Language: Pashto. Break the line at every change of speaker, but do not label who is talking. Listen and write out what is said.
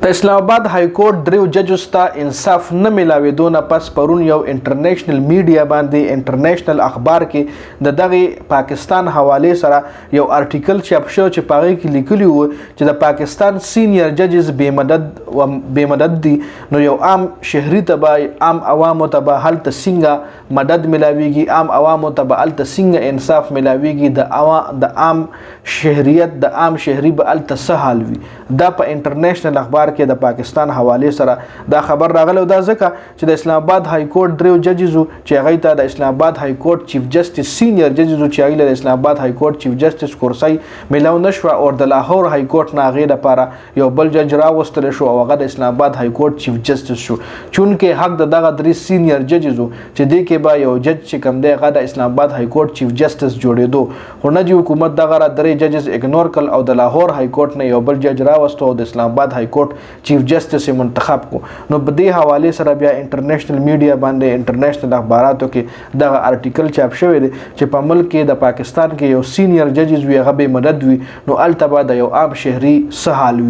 د اسلام آباد های کورټ دریو ججز ته انصاف نه ملاوېدو نه پس پرون یو انټرنیشنل میډیا باندې انټرنیشنل اخبار کې د دغه پاکستان حواله سره یو ارټیکل چاپ شو چې په هغه کې لیکلی و چې د پاکستان سینیئر ججز بې مدد دي. نو یو عام شهري ته عام عوامو ته هلته څنګه مدد ملاویږي، عام عوامو ته هلته څنګه انصاف ملاویږي، د عام شهریت د عام شهري به هلته څه حال وي. دا په انټرنیشنل اخبار کې د پاکستان حواله سره دا خبر راغلی دا ځکه چې د اسلام آباد های کورټ دریو ججزو چې هغه ته د اسلام آباد های کورټ چیف جسټس سینیئر ججزو چې هغه د اسلام آباد های کورټ چیف جسټس کورسۍ ملاو نشو او د لاهور های کورټ نه هغه لپاره یو بل جج راوستل شو او هغه د اسلام آباد های کورټ چیف جسټس شو. چونکه حق دغه درې سینیئر ججزو چې دې کې به یو جج چې کوم دی هغه د اسلام آباد های کورټ چیف جسټس جوړېدو، خو نه چې حکومت دغه درې ججز اګنور کړل او د لاهور های کورټ نه یو بل جج راوستو او د اسلام آباد های کورټ چیف جسټس منتخب کو. نو په دې حواله سره بیا انټرنیشنل میډیا باندې انټرنیشنل اخباراتو کې دغه ارټیکل چاپ شوی دی چې په ملک کې د پاکستان کې یو سینیئر ججز وي هغه به مدد وي، نو الته به د یو عام شهري څه حال وي.